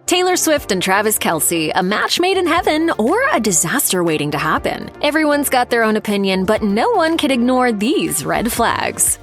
Taylor Swift and Travis Kelce, a match made in heaven or a disaster waiting to happen? Everyone's got their own opinion, but no one can ignore these red flags.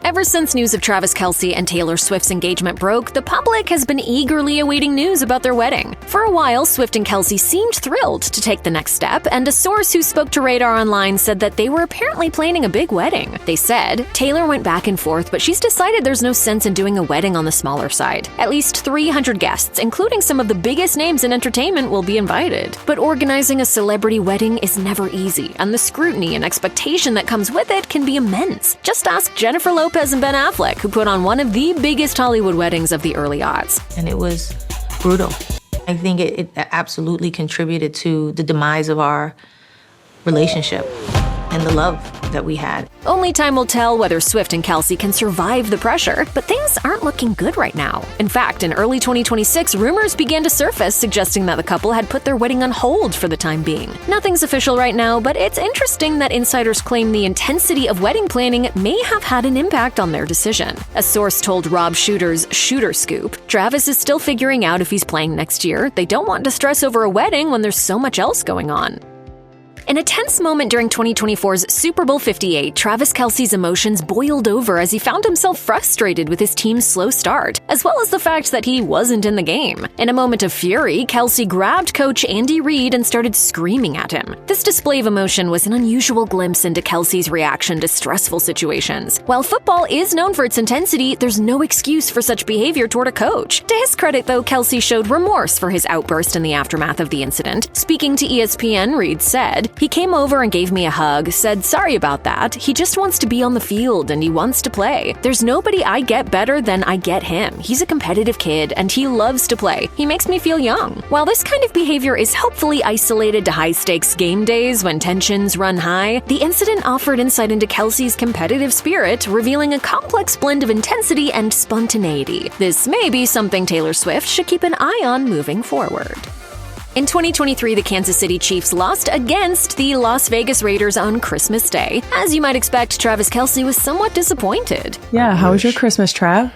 Ever since news of Travis Kelce and Taylor Swift's engagement broke, the public has been eagerly awaiting news about their wedding. For a while, Swift and Kelce seemed thrilled to take the next step, and a source who spoke to Radar Online said that they were apparently planning a big wedding. They said, Taylor went back and forth, but she's decided there's no sense in doing a wedding on the smaller side. At least 300 guests, including some of the biggest names in entertainment, will be invited. But organizing a celebrity wedding is never easy, and the scrutiny and expectation that comes with it can be immense. Just ask Jennifer Lopez and Ben Affleck, who put on one of the biggest Hollywood weddings of the early aughts. And it was brutal. I think it absolutely contributed to the demise of our relationship and the love that we had. Only time will tell whether Swift and Kelce can survive the pressure, but things aren't looking good right now. In fact, in early 2026, rumors began to surface suggesting that the couple had put their wedding on hold for the time being. Nothing's official right now, but it's interesting that insiders claim the intensity of wedding planning may have had an impact on their decision. A source told Rob Shooter's Shooter Scoop, Travis is still figuring out if he's playing next year. They don't want to stress over a wedding when there's so much else going on. In a tense moment during 2024's Super Bowl 58, Travis Kelce's emotions boiled over as he found himself frustrated with his team's slow start, as well as the fact that he wasn't in the game. In a moment of fury, Kelce grabbed coach Andy Reid and started screaming at him. This display of emotion was an unusual glimpse into Kelce's reaction to stressful situations. While football is known for its intensity, there's no excuse for such behavior toward a coach. To his credit, though, Kelce showed remorse for his outburst in the aftermath of the incident. Speaking to ESPN, Reid said, he came over and gave me a hug, said sorry about that. He just wants to be on the field and he wants to play. There's nobody I get better than I get him. He's a competitive kid and he loves to play. He makes me feel young. While this kind of behavior is hopefully isolated to high-stakes game days when tensions run high, the incident offered insight into Kelce's competitive spirit, revealing a complex blend of intensity and spontaneity. This may be something Taylor Swift should keep an eye on moving forward. In 2023, the Kansas City Chiefs lost against the Las Vegas Raiders on Christmas Day. As you might expect, Travis Kelce was somewhat disappointed. Yeah, how was your Christmas, Trav?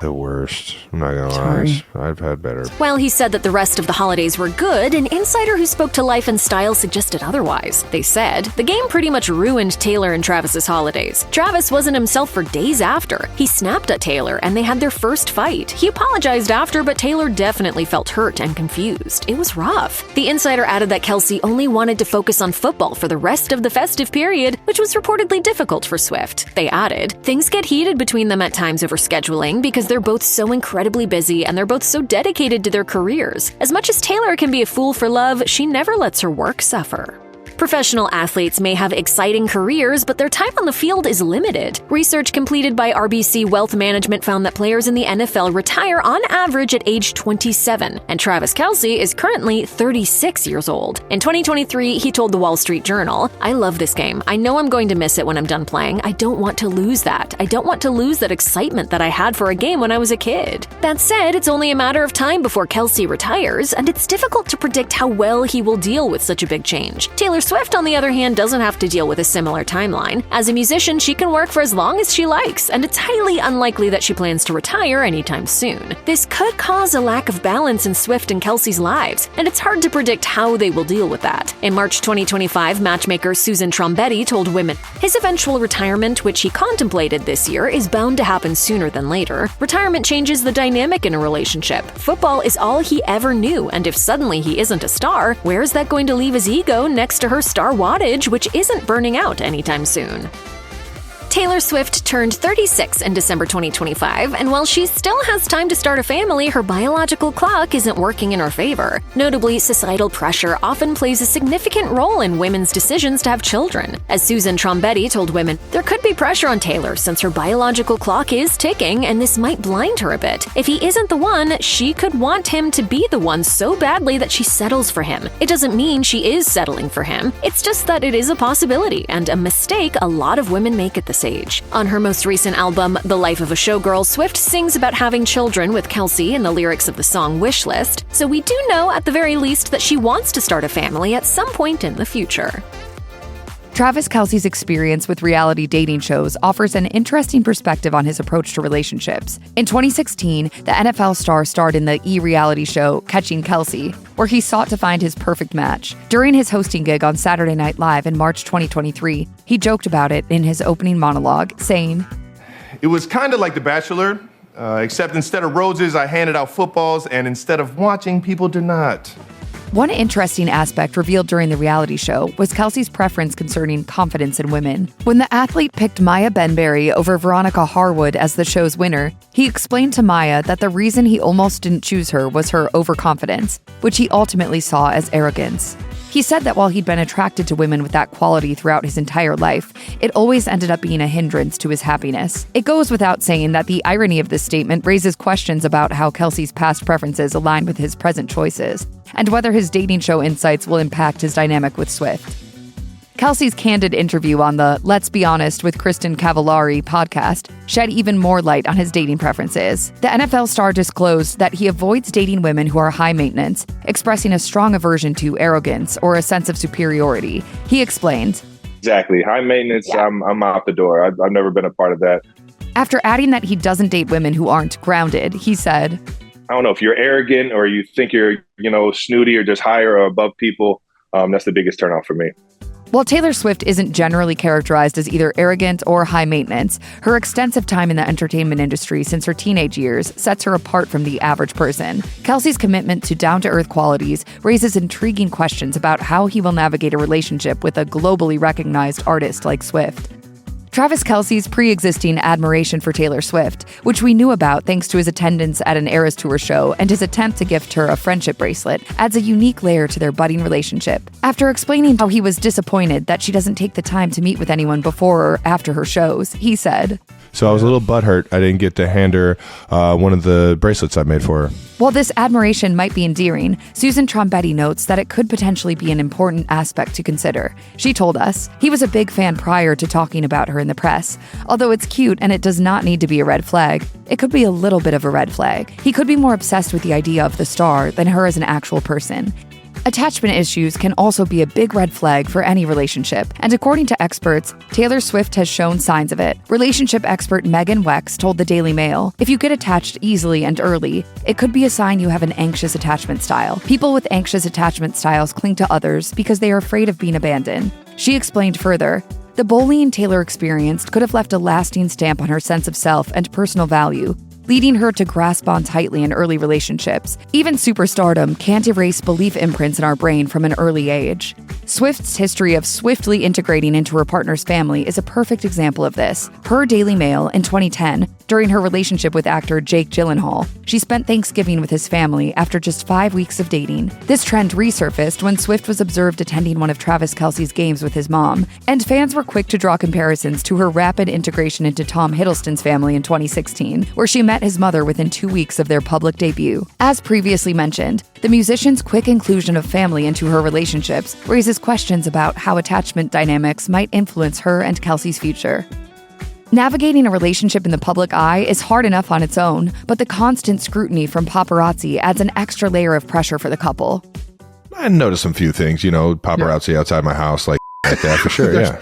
The worst. I'm not gonna lie. I've had better. While he said that the rest of the holidays were good, an insider who spoke to Life and Style suggested otherwise. They said, the game pretty much ruined Taylor and Travis's holidays. Travis wasn't himself for days after. He snapped at Taylor and they had their first fight. He apologized after, but Taylor definitely felt hurt and confused. It was rough. The insider added that Kelce only wanted to focus on football for the rest of the festive period, which was reportedly difficult for Swift. They added, things get heated between them at times over scheduling because they're both so incredibly busy and they're both so dedicated to their careers. As much as Taylor can be a fool for love, she never lets her work suffer. Professional athletes may have exciting careers, but their time on the field is limited. Research completed by RBC Wealth Management found that players in the NFL retire on average at age 27, and Travis Kelce is currently 36 years old. In 2023, he told the Wall Street Journal, I love this game. I know I'm going to miss it when I'm done playing. I don't want to lose that. I don't want to lose that excitement that I had for a game when I was a kid. That said, it's only a matter of time before Kelce retires, and it's difficult to predict how well he will deal with such a big change. Taylor Swift, on the other hand, doesn't have to deal with a similar timeline. As a musician, she can work for as long as she likes, and it's highly unlikely that she plans to retire anytime soon. This could cause a lack of balance in Swift and Kelce's lives, and it's hard to predict how they will deal with that. In March 2025, matchmaker Susan Trombetti told Women, his eventual retirement, which he contemplated this year, is bound to happen sooner than later. Retirement changes the dynamic in a relationship. Football is all he ever knew, and if suddenly he isn't a star, where is that going to leave his ego next to her star wattage, which isn't burning out anytime soon? Taylor Swift turned 36 in December 2025, and while she still has time to start a family, her biological clock isn't working in her favor. Notably, societal pressure often plays a significant role in women's decisions to have children. As Susan Trombetti told Women, there could be pressure on Taylor since her biological clock is ticking, and this might blind her a bit. If he isn't the one, she could want him to be the one so badly that she settles for him. It doesn't mean she is settling for him. It's just that it is a possibility and a mistake a lot of women make at this age. On her most recent album, The Life of a Showgirl, Swift sings about having children with Kelce in the lyrics of the song Wishlist, so we do know at the very least that she wants to start a family at some point in the future. Travis Kelce's experience with reality dating shows offers an interesting perspective on his approach to relationships. In 2016, the NFL star starred in the e-reality show Catching Kelce, where he sought to find his perfect match. During his hosting gig on Saturday Night Live in March 2023, he joked about it in his opening monologue, saying, "It was kind of like The Bachelor, except instead of roses, I handed out footballs, and instead of watching, people did not." One interesting aspect revealed during the reality show was Kelce's preference concerning confidence in women. When the athlete picked Maya Benberry over Veronica Harwood as the show's winner, he explained to Maya that the reason he almost didn't choose her was her overconfidence, which he ultimately saw as arrogance. He said that while he'd been attracted to women with that quality throughout his entire life, it always ended up being a hindrance to his happiness. It goes without saying that the irony of this statement raises questions about how Kelce's past preferences align with his present choices, and whether his dating show insights will impact his dynamic with Swift. Kelce's candid interview on the Let's Be Honest with Kristen Cavallari podcast shed even more light on his dating preferences. The NFL star disclosed that he avoids dating women who are high maintenance, expressing a strong aversion to arrogance or a sense of superiority. He explained, "Exactly. High maintenance, yeah. I'm out the door. I've never been a part of that." After adding that he doesn't date women who aren't grounded, he said, "I don't know if you're arrogant or you think you're, snooty or just higher or above people. That's the biggest turnoff for me." While Taylor Swift isn't generally characterized as either arrogant or high maintenance, her extensive time in the entertainment industry since her teenage years sets her apart from the average person. Kelce's commitment to down-to-earth qualities raises intriguing questions about how he will navigate a relationship with a globally recognized artist like Swift. Travis Kelce's pre-existing admiration for Taylor Swift, which we knew about thanks to his attendance at an Eras Tour show and his attempt to gift her a friendship bracelet, adds a unique layer to their budding relationship. After explaining how he was disappointed that she doesn't take the time to meet with anyone before or after her shows, he said, "So I was a little butthurt I didn't get to hand her one of the bracelets I made for her." While this admiration might be endearing, Susan Trombetti notes that it could potentially be an important aspect to consider. She told us, "He was a big fan prior to talking about her in the press. Although it's cute and it does not need to be a red flag, it could be a little bit of a red flag. He could be more obsessed with the idea of the star than her as an actual person." Attachment issues can also be a big red flag for any relationship, and according to experts, Taylor Swift has shown signs of it. Relationship expert Megan Wex told the Daily Mail, "If you get attached easily and early, it could be a sign you have an anxious attachment style. People with anxious attachment styles cling to others because they are afraid of being abandoned." She explained further, "The bullying Taylor experienced could have left a lasting stamp on her sense of self and personal value, leading her to grasp on tightly in early relationships. Even superstardom can't erase belief imprints in our brain from an early age." Swift's history of swiftly integrating into her partner's family is a perfect example of this. Per Daily Mail, in 2010, during her relationship with actor Jake Gyllenhaal, she spent Thanksgiving with his family after just 5 weeks of dating. This trend resurfaced when Swift was observed attending one of Travis Kelce's games with his mom, and fans were quick to draw comparisons to her rapid integration into Tom Hiddleston's family in 2016, where she met his mother within 2 weeks of their public debut. As previously mentioned, the musician's quick inclusion of family into her relationships raises questions about how attachment dynamics might influence her and Kelce's future. Navigating a relationship in the public eye is hard enough on its own, but the constant scrutiny from paparazzi adds an extra layer of pressure for the couple. I noticed some few things, paparazzi outside my house, like that for sure, yeah.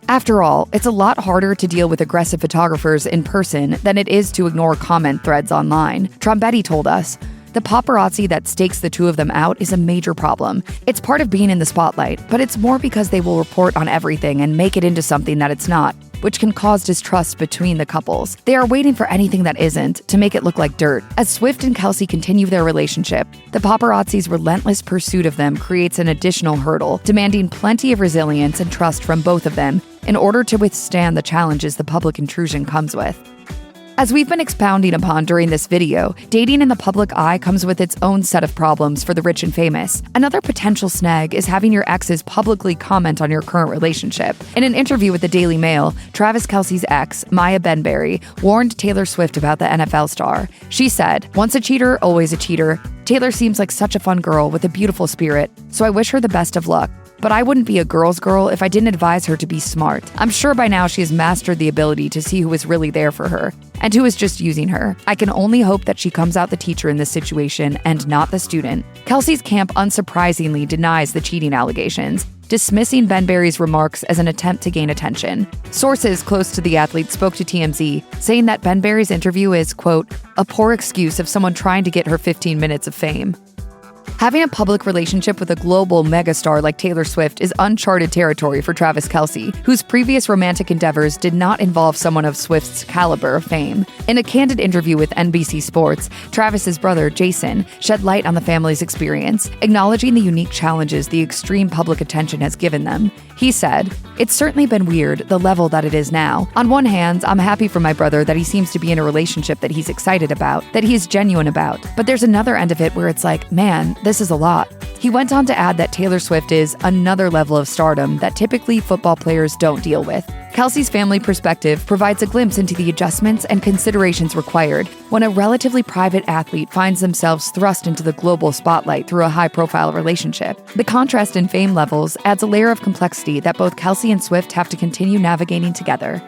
After all, it's a lot harder to deal with aggressive photographers in person than it is to ignore comment threads online. Trombetti told us, "The paparazzi that stakes the two of them out is a major problem. It's part of being in the spotlight, but it's more because they will report on everything and make it into something that it's not, which can cause distrust between the couples. They are waiting for anything that isn't to make it look like dirt." As Swift and Kelce continue their relationship, the paparazzi's relentless pursuit of them creates an additional hurdle, demanding plenty of resilience and trust from both of them in order to withstand the challenges the public intrusion comes with. As we've been expounding upon during this video, dating in the public eye comes with its own set of problems for the rich and famous. Another potential snag is having your exes publicly comment on your current relationship. In an interview with the Daily Mail, Travis Kelce's ex, Maya Benberry, warned Taylor Swift about the NFL star. She said, "Once a cheater, always a cheater. Taylor seems like such a fun girl with a beautiful spirit, so I wish her the best of luck. But I wouldn't be a girl's girl if I didn't advise her to be smart. I'm sure by now she has mastered the ability to see who is really there for her and who is just using her. I can only hope that she comes out the teacher in this situation and not the student." Kelce's camp unsurprisingly denies the cheating allegations. dismissing Ben Barry's remarks as an attempt to gain attention. Sources close to the athlete spoke to TMZ, saying that Ben Barry's interview is, quote, a poor excuse of someone trying to get her 15 minutes of fame. Having a public relationship with a global megastar like Taylor Swift is uncharted territory for Travis Kelce, whose previous romantic endeavors did not involve someone of Swift's caliber of fame. In a candid interview with NBC Sports, Travis's brother, Jason, shed light on the family's experience, acknowledging the unique challenges the extreme public attention has given them. He said, "It's certainly been weird, the level that it is now. On one hand, I'm happy for my brother that he seems to be in a relationship that he's excited about, that he's genuine about. But there's another end of it where it's like, man, this is a lot." He went on to add that Taylor Swift is another level of stardom that typically football players don't deal with. Kelce's family perspective provides a glimpse into the adjustments and considerations required when a relatively private athlete finds themselves thrust into the global spotlight through a high-profile relationship. The contrast in fame levels adds a layer of complexity that both Kelce and Swift have to continue navigating together.